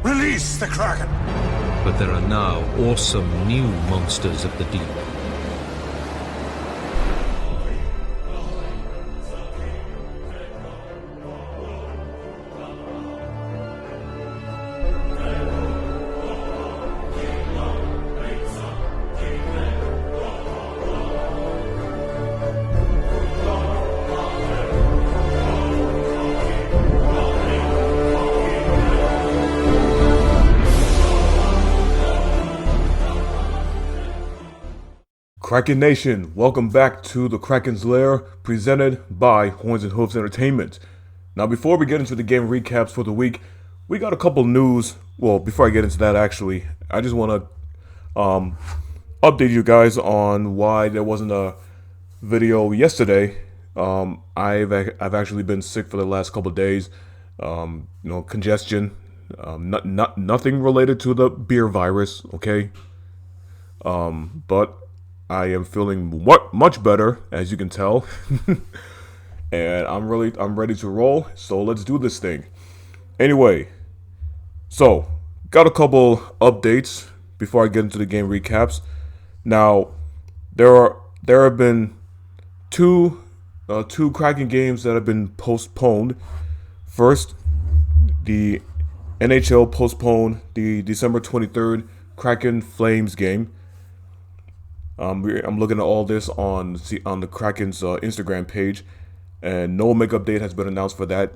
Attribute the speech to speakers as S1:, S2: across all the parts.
S1: Release the Kraken!
S2: But there are now awesome new monsters of the deep.
S3: Kraken Nation, welcome back to the Kraken's Lair, presented by Horns and Hooves Entertainment. Now, before we get into the game recaps for the week, we got a couple news. Well, before I get into that, actually, I just want to update you guys on why there wasn't a video yesterday. I've actually been sick for the last couple of days. Congestion. Nothing related to the beer virus. Okay. But I am feeling much better, as you can tell, and I'm ready to roll. So let's do this thing. Anyway, so got a couple updates before I get into the game recaps. Now, there have been two Kraken games that have been postponed. First, the NHL postponed the December 23rd Kraken Flames game. I'm looking at all this on the Kraken's Instagram page, and no makeup date has been announced for that.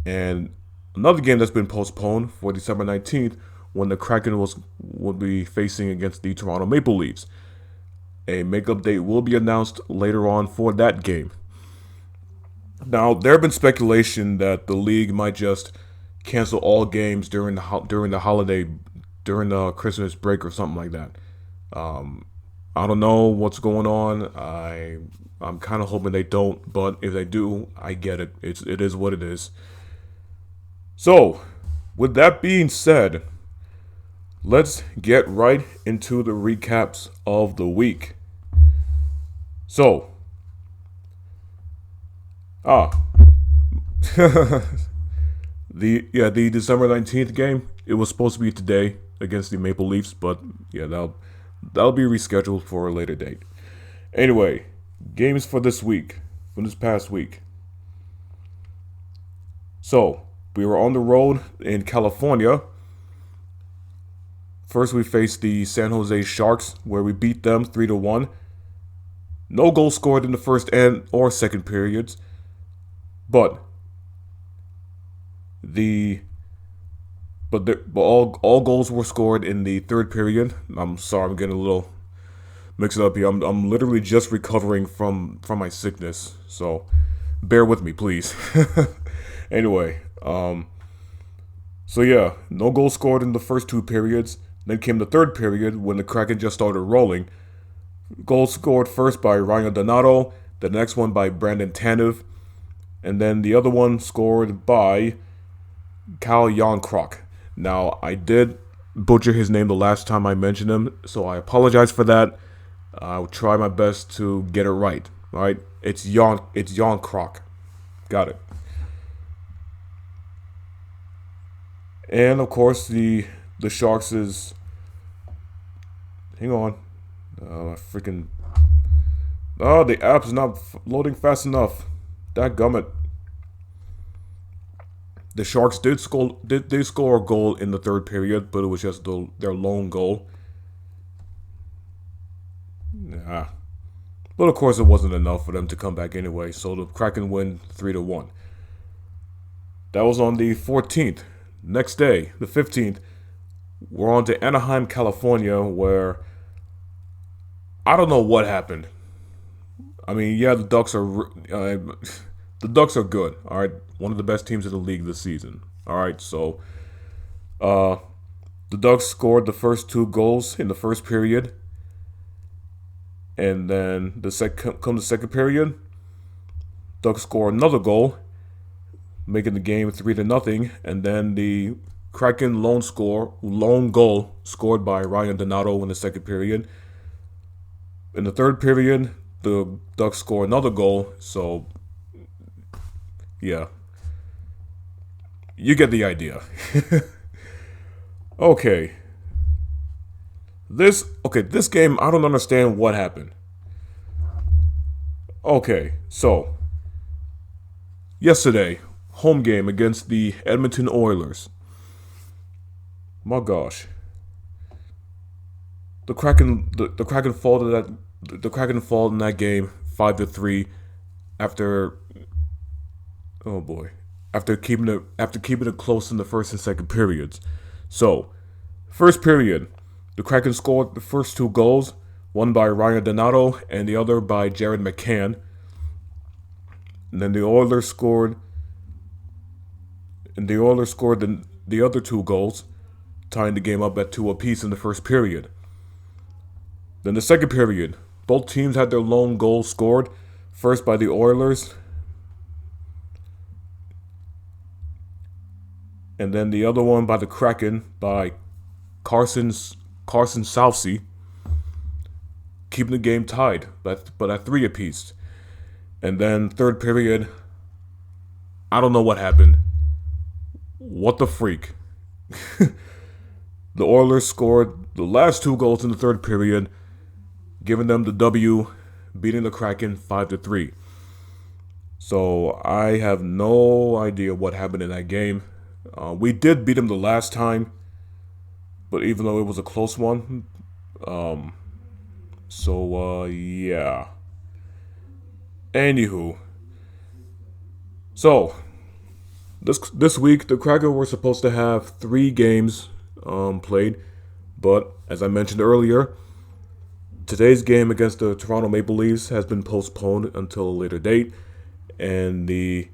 S3: And another game that's been postponed for December 19th, when the Kraken will be facing against the Toronto Maple Leafs. A makeup date will be announced later on for that game. Now, there have been speculation that the league might just cancel all games during the holiday, during the Christmas break or something like that. I don't know what's going on. I'm kind of hoping they don't, but if they do, I get it. It is what it is. So, with that being said, let's get right into the recaps of the week. So, the December 19th game, it was supposed to be today against the Maple Leafs, but yeah, that'll be rescheduled for a later date. Anyway, games for this past week. So, we were on the road in California. First, we faced the San Jose Sharks, where we beat them 3-1. No goals scored in the first and or second periods, but all goals were scored in the third period. I'm sorry, I'm getting a little mixed up here. I'm literally just recovering from my sickness, so bear with me, please. Anyway, so yeah, no goals scored in the first two periods. Then came the third period when the Kraken just started rolling. Goals scored first by Ryan Donato, the next one by Brandon Tanev, and then the other one scored by Kyle Yarncroc. Now, I did butcher his name the last time I mentioned him, so I apologize for that. I'll try my best to get it right. All right, it's Yarncroc. Got it. And of course, the Sharks is. Hang on, the app's not loading fast enough. Dadgummit. The Sharks did score a goal in the third period, but it was just their lone goal. Yeah. But of course, it wasn't enough for them to come back anyway, so the Kraken win 3-1. That was on the 14th. Next day, the 15th, we're on to Anaheim, California, where I don't know what happened. I mean, yeah, the Ducks are good, all right? One of the best teams in the league this season, all right? So, the Ducks scored the first two goals in the first period. And then the second period, Ducks score another goal, making the game 3-0. And then the Kraken lone goal scored by Ryan Donato in the second period. In the third period, the Ducks score another goal. So, yeah, you get the idea. Okay. This game, I don't understand what happened. Okay, so yesterday, home game against the Edmonton Oilers. My gosh. The Kraken fall to that the Kraken fall in that game 5-3 after oh boy. After keeping it close in the first and second periods. So, first period, the Kraken scored the first two goals, one by Ryan Donato and the other by Jared McCann. And then the Oilers scored the other two goals, tying the game up at 2 apiece in the first period. Then the second period, both teams had their lone goal scored, first by the Oilers, and then the other one by the Kraken by Carson Southsea, keeping the game tied, but at 3 apiece. And then third period, I don't know what happened. What the freak? The Oilers scored the last 2 goals in the third period, giving them the W, beating the Kraken 5-3. So I have no idea what happened in that game. We did beat them the last time, but even though it was a close one, yeah. Anywho, so this week the Kraken were supposed to have 3 games played, but as I mentioned earlier, today's game against the Toronto Maple Leafs has been postponed until a later date, and the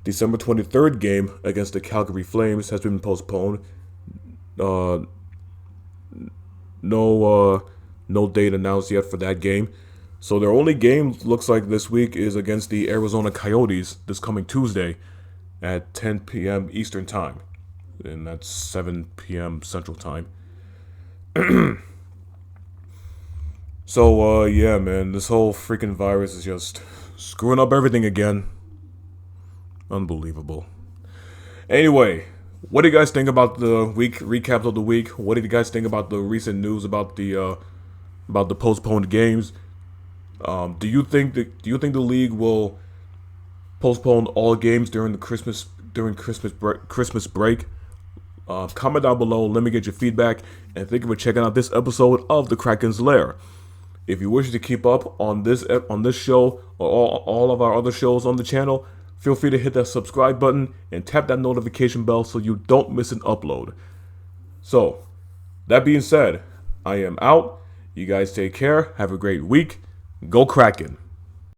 S3: December 23rd game against the Calgary Flames has been postponed. No date announced yet for that game. So their only game looks like this week is against the Arizona Coyotes this coming Tuesday at 10 p.m. Eastern Time. And that's 7 p.m. Central Time. So, yeah, man, this whole freaking virus is just screwing up everything again. Unbelievable. Anyway, what do you guys think about the week recaps of the week? What did you guys think about the recent news about the postponed games? Do you think the league will postpone all games during Christmas break? Comment down below. Let me get your feedback, and thank you for checking out this episode of the Kraken's Lair. If you wish to keep up on this show or all of our other shows on the channel, feel free to hit that subscribe button and tap that notification bell so you don't miss an upload. So, that being said, I am out. You guys take care. Have a great week. Go Kraken.